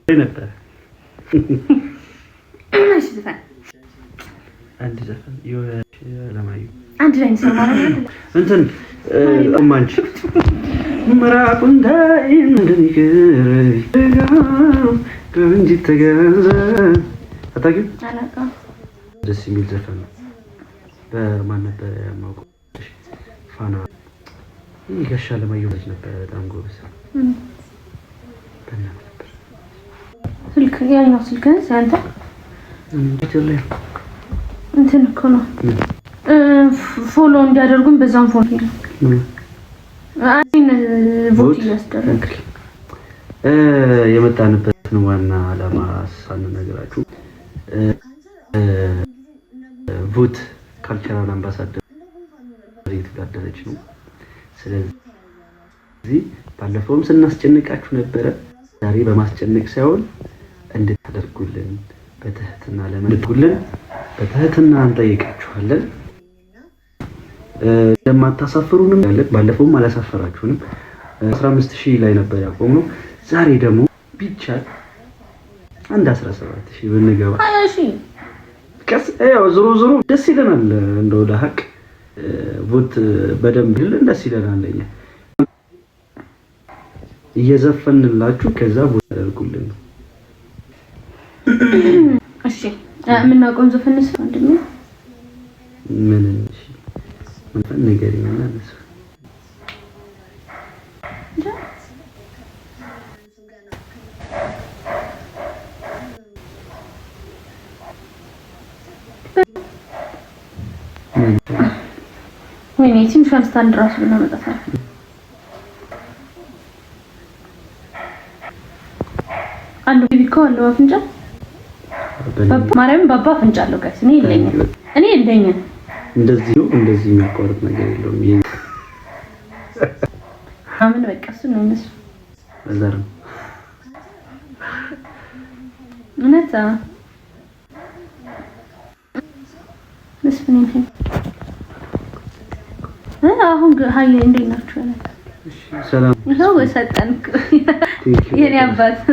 ነበር እሺ ዘፈን አንድ ዘፈን ለማዩ አንድ ላይ እንሰማው እንትን ማንቺ ምራቁን ዳይን እንደሚገር ከእንጂ ተገዘ አታውቂው አላውቃ ደስ የሚል ዘፈን ነው በማን ነበር ያማውቀው ፋና ይገሻ ለማዩ ልጅ ነበር በጣም ጎበዝ በእናትህ ነበር ስልክ ያኛው ስልክህን ሲያንተ እንዴት እንትን እኮ ነው ፎሎ እንዲያደርጉን በዛም ፎሎ አይን ቮት ያስደረግ የመጣንበትን ዋና ዓላማ ሳንነግራችሁ ቮት ካልቸራል አምባሳደር እየተጋደለች ነው። ስለዚህ ባለፈውም ስናስጨንቃችሁ ነበረ። ዛሬ በማስጨነቅ ሳይሆን እንድታደርጉልን በትህትና ለምንድጉልን በትህትና እንጠይቃችኋለን። ለማታሳፍሩንም ያለን ባለፈውም አላሳፈራችሁንም 15000 ላይ ነበር ያቆምነው። ዛሬ ደግሞ ቢቻል አንድ 17000 ብንገባ እሺ ከስ ያው ዞሮ ደስ ይለናል። እንደው ለሐቅ ቮት በደንብ ይልን ደስ ይለናል። ለኛ እየዘፈንላችሁ ከዛ ቮት ያደርጉልን። እሺ ምን አቆም ዘፈንስ ወንድሜ ምን እሺ ምን ነገር ይሆናል እሱ ወይኔ ትንሽ አንስታን ድራስ ብናመጣታ አንዱ ቢቢኮ አለው አፍንጫ ማርያም ባባ አፍንጫ አለው ጋር እኔ የለኝም እንደዚህ የሚያቋርጥ ነገር የለውም። ይሄ አምን በቃ እሱ ነው እነሱ ዘርም እነታ ለስፈኔ አሁን ሃይ እንዴት ናችሁ? እሺ ሰላም ነው ወሰጠንክ የኔ አባት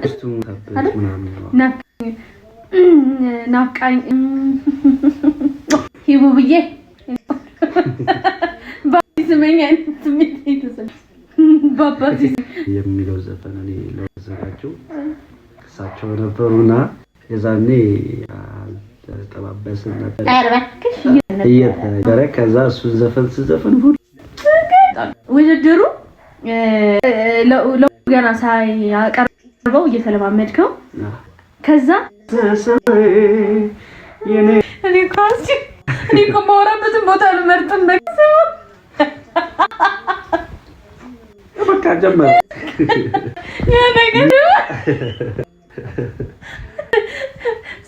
እስቱ ታበች ምናምን ናፍቃኝ ሂቡብዬ ባይስመኛ ባባቲ የሚለው ዘፈን እኔ ለዘጋቸው እሳቸው ነበሩና የዛኔ ተጠባበስን ነበር እየተገረ ከዛ እሱ ዘፈን ስዘፈን ሁሉ ውድድሩ ለገና ሳያቀርበው እየተለማመድከው ከዛ እኔ እኮ ማውራበትን ቦታ ልመርጥም በቃ ጀመረ ያ ነገር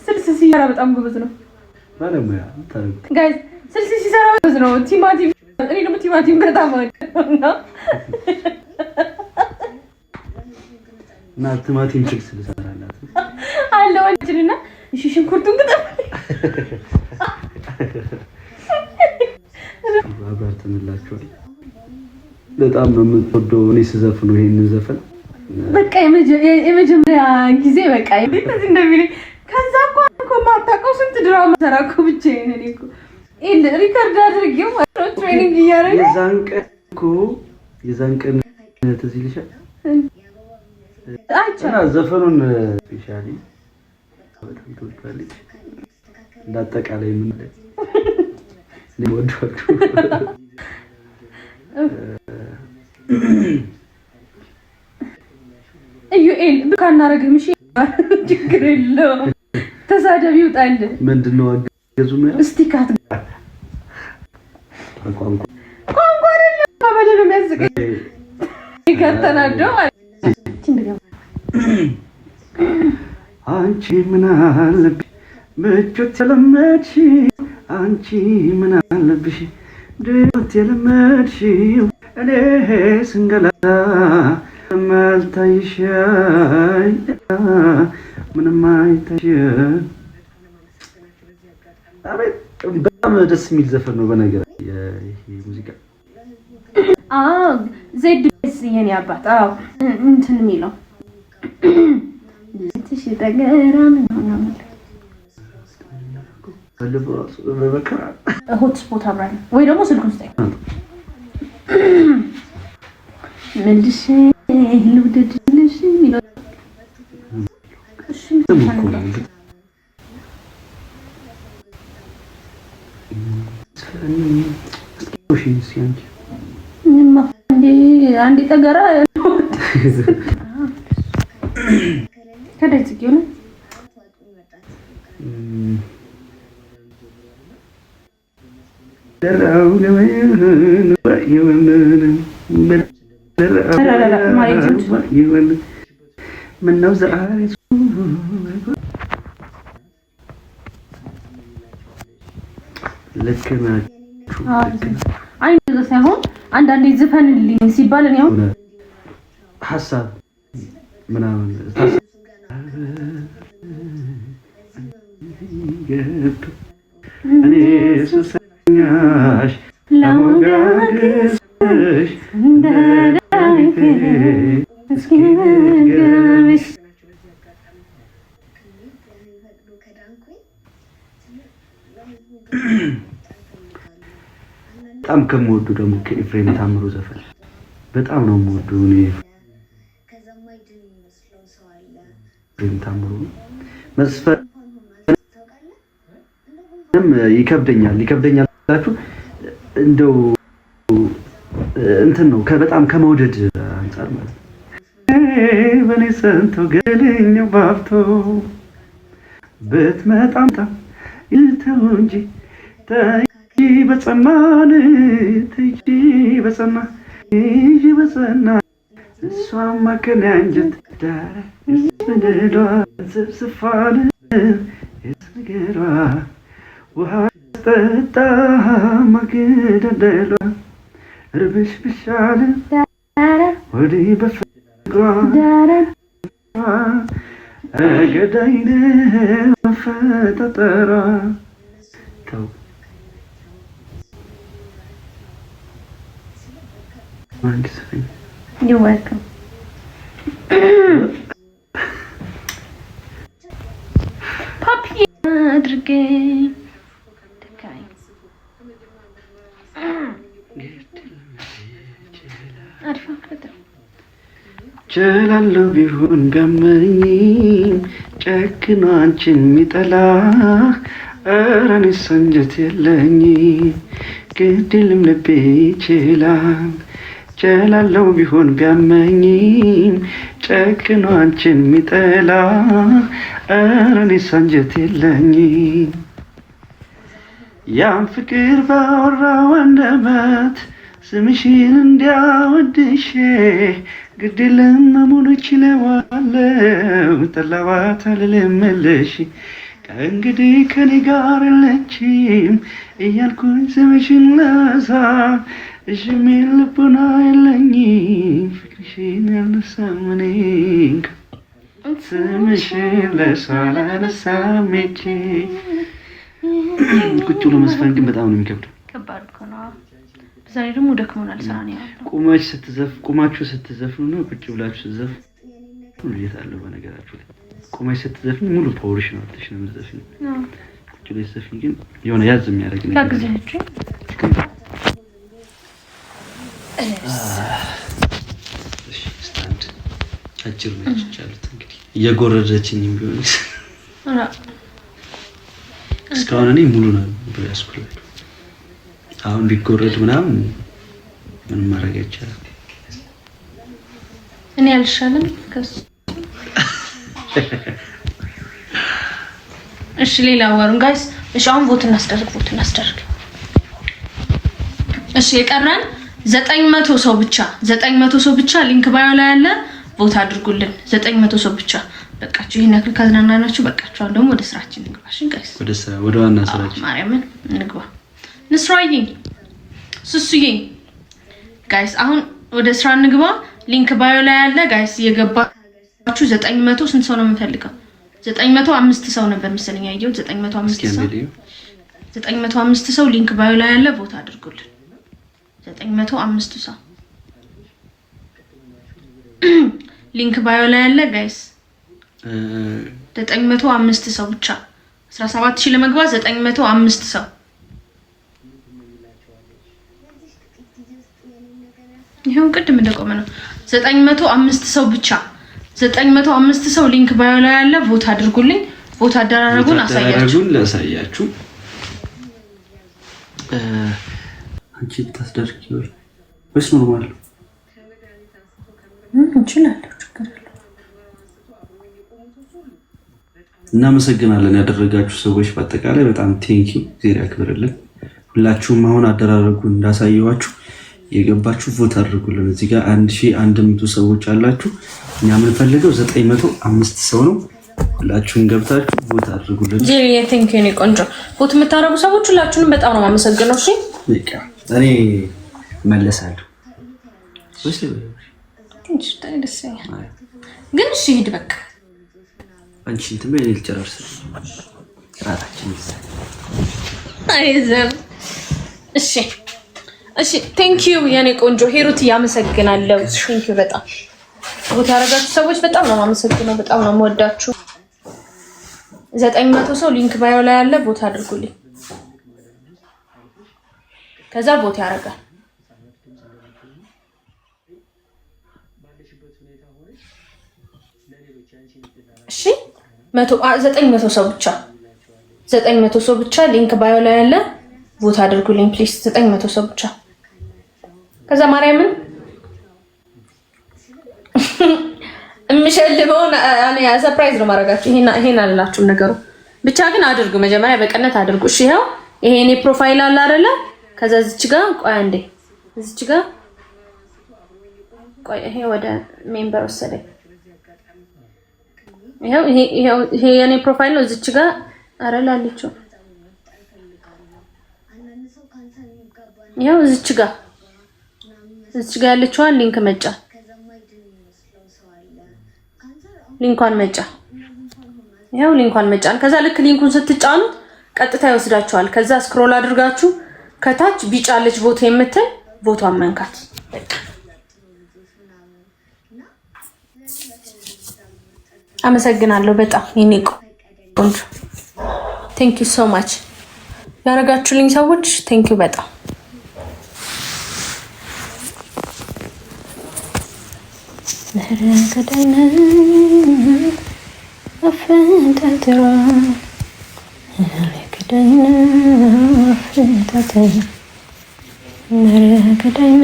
ስልስ ሲሰራ በጣም ጎበዝ ነው ባለሙያ ጋይስ ስልስ ሲሰራ ጎበዝ ነው ቲማቲም እኔ ደግሞ ቲማቲም በጣም ነው እና ቲማቲም ችግስ ልሰራላት አለ ወንጅልና እሺ ሽንኩርቱን ግጠም አባርተንላችኋል። በጣም ነው የምትወደው እኔ ስዘፍን ነው ይሄንን ዘፈን በቃ የመጀመሪያ ጊዜ በቃ እንዴት እንደሚል ከዛ እኮ ማታውቀው ስንት ድራማ ሰራኩ ብቻዬን እኔ እኮ ሪከርድ አድርጌው ማለት ትሬኒንግ እያደረገ የዛን ቀን ትዝ ይልሻል አይቻ ዘፈኑን ስፔሻሊ በጣም ትወዳለች እንዳጠቃላይ ምን ነው ወድዋችሁ እዩኤል ብካናረግም እሺ ችግር የለውም ተሳደብ ይውጣል ምንድነው አገዙ ነው እስቲካት ቋንቋ ባባለ ነው የሚያስቀኝ ይከተናደው አንቺ ምን አለብሽ ምቾት የለመድሽ አንቺ ምን አለብሽ ድሮት የለመድሽ እኔ ስንገላታ ማልታይሻይ ምንም አይታይሽ አቤት በጣም ደስ የሚል ዘፈን ነው በነገር ይሄ ሙዚቃ ዜድ የኔ አባት እንትን የሚለው ትሽ ተገራም ነው ሆት ስፖት አብራኝ ወይ ደግሞ ስልኩን ስጠኝ መልሽ ልውደድልሽ ሚለው እሺ አንዴ ተገራ ከደዚህ ግን ደራው ምነው ዛሬ ልክ ናችሁ። አይ እንደዛ ሳይሆን አንዳንዴ ዝፈንልኝ ሲባል እኔ አሁን ሐሳብ ምናምን እኔ ሱሰኛሽ ለሞጋግስሽ እንደዳይቴ እስኪነገርሽ በጣም ከምወዱ ደግሞ ከኤፍሬም ታምሩ ዘፈን በጣም ነው የምወደው እኔ ኤፍሬም ታምሩ መስፈንም ይከብደኛላችሁ እንደው እንትን ነው በጣም ከመውደድ አንፃር ማለት በኔ ሰንቶ ገለኛው ባፍቶ ብትመጣም ይተው እንጂ በጸናን ትጂ በጸና ይጂ በጸና እሷማ ከኔ አንጀት ዳር እስነገሯ ስብስፋን እስነገሯ ውሃ ጠጣ ማገደደሏ እርብሽ ብሻል ወዲህ በፍቅሯ ገዳይነ መፈጠጠሯ ተው ማንግስፈኝ You're welcome. Papi አድርጌ ተካይ አሪፍ አከተ ችላለሁ ቢሆን ገመኝ ጨክኖ አንቺን የሚጠላ ኧረ እኔስ አንጀት የለኝ ግድልም ልቤ ይችላል ችላለሁ ቢሆን ቢያመኝም ጨክኖ አንቺን የሚጠላ ኧረ እኔስ አንጀት የለኝ ያን ፍቅር ባወራው አንደበት ስምሽን እንዲያወድሼ ግድልም መሙሉ ችለዋለው ጠላዋት አልልምልሽ ከእንግዲህ ከኔ ጋር የለችም እያልኩኝ ስምሽን ላሳ እሺ ምን ልቦና የለኝም ፍቅርሽን ያልነሳምኔ ስምሽን ለሳላነሳም እጄ ቁጭ ብሎ መስፈን ግን በጣም ነው የሚከብደው። ከባድ እኮ ነው። ዛሬ ደግሞ ደክሞናል። ስራ ነው ያለው። ቁማችሁ ስትዘፍኑ ነው ቁጭ ብላችሁ ስትዘፍኑ ልጅት አለው። በነገራችሁ ላይ ቁማችሁ ስትዘፍኑ ሙሉ ፓወርሽ ነው አጥሽ ነው የምትዘፍኑ። ቁጭ ብለሽ ስትዘፍኑ ግን የሆነ ያዝ የሚያደርግ ነገር ታግዛችሁ ስታንድ አጭር ነች ይቻሉት እንግዲህ እየጎረደችኝም ቢሆን እስካሁን እኔ ሙሉ ነው ብያስኩል አሁን ቢጎረድ ምናምን ምንም ማድረግ አይቻልም። እኔ አልሻለም ከሱ እሺ ሌላ ወሩን ጋይስ እሺ አሁን ቮት እናስደርግ እሺ የቀረን 900 ሰው ብቻ 900 ሰው ብቻ ሊንክ ባዮ ላይ ያለ ቮት አድርጉልን 900 ሰው ብቻ በቃችሁ ይሄን ያክል ካዝናናናችሁ በቃችሁ አሁን ደግሞ ወደ ስራችን እንግባ እሺ ጋይስ ወደ ዋና ስራችን ማርያምን እንግባ ንስራዬ ሱሱዬ ጋይስ አሁን ወደ ስራ እንግባ ሊንክ ባዮ ላይ ያለ ጋይስ የገባችሁ 900 ስንት ሰው ነው የምፈልገው 905 ሰው ነበር መሰለኝ ያየው 905 ሰው ሊንክ ባዮ ላይ ያለ ቮት አድርጉልን 905 ሰው ሊንክ ባዮ ላይ ያለ ጋይስ 905 ሰው ብቻ 17000 ለመግባት 905 ሰው ይሄው ቅድም እንደቆመ ነው 905 ሰው ብቻ 905 ሰው ሊንክ ባዮ ላይ ያለ ቮት አድርጉልኝ ቮት አደራረጉን ላሳያችሁ አንቺ ታስደርጊው ወይስ ኖርማል እንችላለን ችግር የለም እናመሰግናለን ያደረጋችሁ ሰዎች በአጠቃላይ በጣም ቴንኪው ዜና ያክብርልን ሁላችሁም አሁን አደራረጉን እንዳሳየዋችሁ የገባችሁ ቮት አድርጉልን እዚህ ጋር 1100 ሰዎች አላችሁ እኛ የምንፈልገው 905 ሰው ነው ሁላችሁም ገብታችሁ ቮት አድርጉልን ጄሪ ቴንኪው እኔ ቆንጆ ቮት የምታረጉ ሰዎች ሁላችሁንም በጣም ነው የማመሰግነው እሺ በቃ እኔ መለሳለሁ ወይስ ትንሽ ደስ ይላል ግን እሺ ሂድ በቃ አንቺ እንትን በእኔ ልጨርስ ራታችን አይዘም እሺ እሺ ቴንኪው የኔ ቆንጆ ሄሩት ያመሰግናለሁ ቴንኪው በጣም ቮት ያረጋችሁ ሰዎች በጣም ነው የማመሰግነው በጣም ነው የምወዳችሁ 900 ሰው ሊንክ ባዮ ላይ ያለ ቮት አድርጉልኝ ከዛ ቮት ያረጋል እሺ 900 ሰው ብቻ 900 ሰው ብቻ ሊንክ ባዮ ላይ ያለ ቮት አድርጉልኝ ፕሊዝ 900 ሰው ብቻ ከዛ ማርያምን እምሸልበውን እኔ ሰርፕራይዝ ነው ማረጋችሁ ይሄን አላችሁም ነገሩ ብቻ ግን አድርጉ መጀመሪያ በቀነት አድርጉ እሺ ይሄው ይሄ እኔ ፕሮፋይል አለ አይደለ ከዛ እዚች ጋር ቆይ አንዴ እዚች ጋር ቆይ ይሄ ወደ ሜምበር ወሰደኝ ይሄ የኔ ፕሮፋይል ነው እዚች ጋር አረላልችሁ ይሄው እዚች ጋር ያለችዋን ሊንክ መጫ ሊንኳን መጫ ይሄው ሊንኳን መጫን ከዛ ልክ ሊንኩን ስትጫኑት ቀጥታ ይወስዳችኋል ከዛ ስክሮል አድርጋችሁ ከታች ቢጫ አለች ቮት የምትል ቮቷን መንካት አመሰግናለሁ በጣም የኔ ቆንጆ ቴንክ ዩ ሶ ማች ያረጋችሁልኝ ሰዎች ቴንክ ዩ በጣም ነረከደነ አፈንተትራ ነረከደነ አፈንተትራ ነረከደነ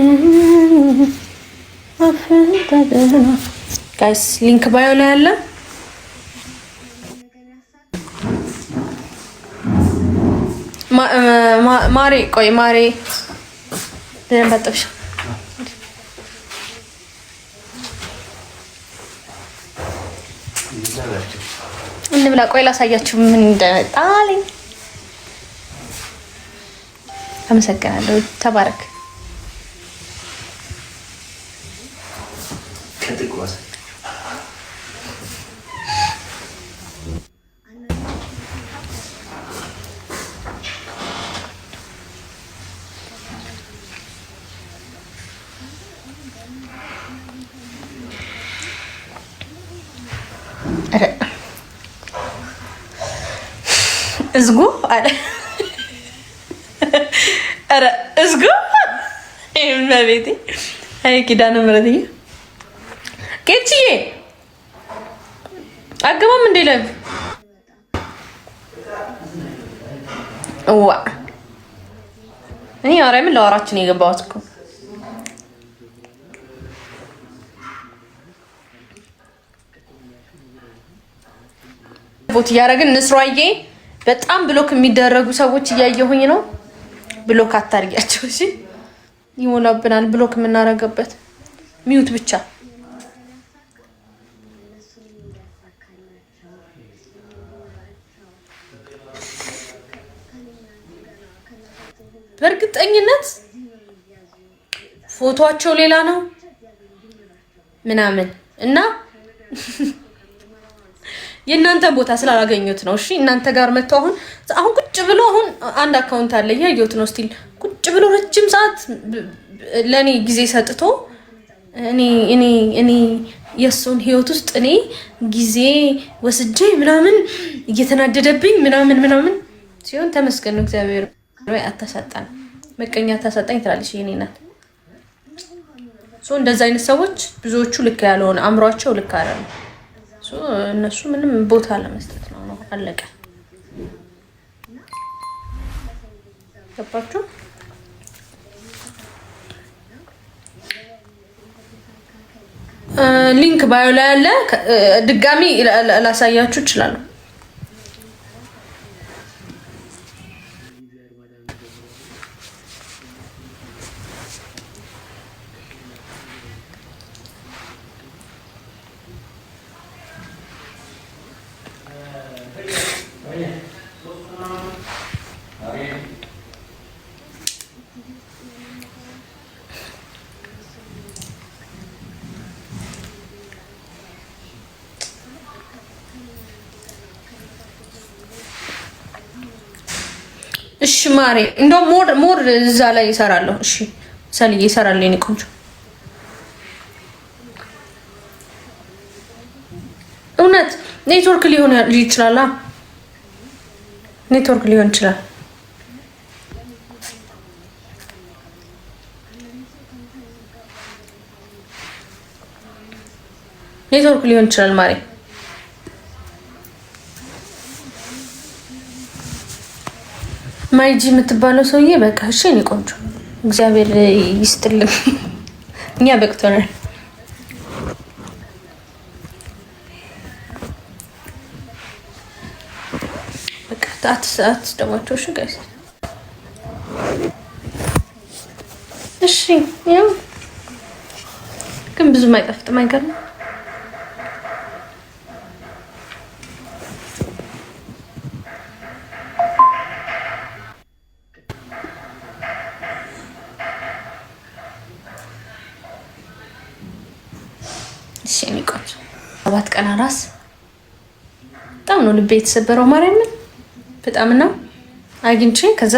አፈንተትራ ጋይስ ሊንክ ባዮ ላይ አለ ማሬ ቆይ ማሬ ደንበጥሽ እንብላ ቆይ ላሳያችሁ ምን እንደመጣልኝ አመሰግናለሁ ተባረክ እዝጉ አለ አረ እዝጉ እመቤቴ አይ ኪዳነ ምሕረትዬ ኬቺዬ አገባም እንደ ላይ ዋ እኔ አረም ለወራችን የገባሁት እኮ ቦት ያረግን ንስሯዬ በጣም ብሎክ የሚደረጉ ሰዎች እያየሁኝ ነው ብሎክ አታርጊያቸው እሺ ይሞላብናል ብሎክ የምናረጋበት ሚውት ብቻ በእርግጠኝነት ፎቶአቸው ሌላ ነው ምናምን እና የእናንተ ቦታ ስላላገኙት ነው እሺ እናንተ ጋር መጥተው አሁን ቁጭ ብሎ አሁን አንድ አካውንት አለ ያየሁት ነው ስቲል ቁጭ ብሎ ረጅም ሰዓት ለኔ ጊዜ ሰጥቶ እኔ የሱን ህይወት ውስጥ እኔ ጊዜ ወስጄ ምናምን እየተናደደብኝ ምናምን ሲሆን ተመስገን ነው እግዚአብሔር ወይ አታሳጣን መቀኛ አታሳጣኝ ትላለች የኔ ናት። እንደዛ አይነት ሰዎች ብዙዎቹ ልክ ያልሆነ አምሯቸው ልክ አይደለም። እነሱ ምንም ቦታ ለመስጠት ነው አለቀ። ገባችሁ? ሊንክ ባዮ ላይ አለ። ድጋሚ ላሳያችሁ እችላለሁ። እሺ ማሬ እንደው ሞር እዛ ላይ ይሰራለሁ። እሺ ሰልዬ ይሰራል የኔ ቆንጆ። እውነት ኔትወርክ ሊሆን ይችላል። ኔትወርክ ሊሆን ይችላል። ኔትወርክ ሊሆን ይችላል ማሬ። ማይጂ የምትባለው ሰውዬ በቃ እሺ እኔ ቆንጆ እግዚአብሔር ይስጥልኝ። እኛ በቅቶናል። በቃ አትስደቧቸው እሺ ጋይስ። እሺ ያው ግን ብዙም አይጣፍጥም አይገርም። እሺ እኔ ቆንጆ 7 ቀን አራስ በጣም ነው ልቤ የተሰበረው ማርያምን በጣም ነው አግኝቼ ከዛ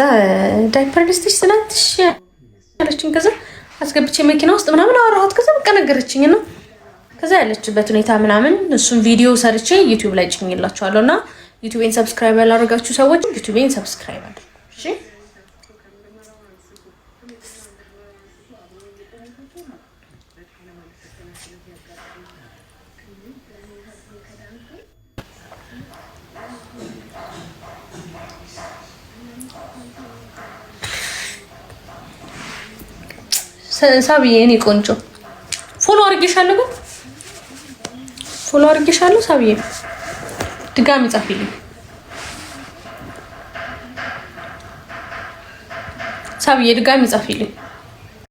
ዳይፐር ልስጥሽ ስላትሽ ያለችኝ ከዛ አስገብቼ መኪና ውስጥ ምናምን አወራኋት ከዛ በቃ ነገረችኝ ነው ከዛ ያለችበት ሁኔታ ምናምን እሱን ቪዲዮ ሰርቼ ዩቲዩብ ላይ ጭኝላችኋለሁና ዩቲዩብን ሰብስክራይብ ያላደረጋችሁ ሰዎች ዩቲዩብን ሰብስክራይብ አድርጉ እሺ። ሳቢዬ እኔ ቆንጆ ፎሎ አድርጌሻለሁ ሳቢዬ ድጋሚ ጻፊልኝ ሳቢዬ ድጋሚ ጻፊልኝ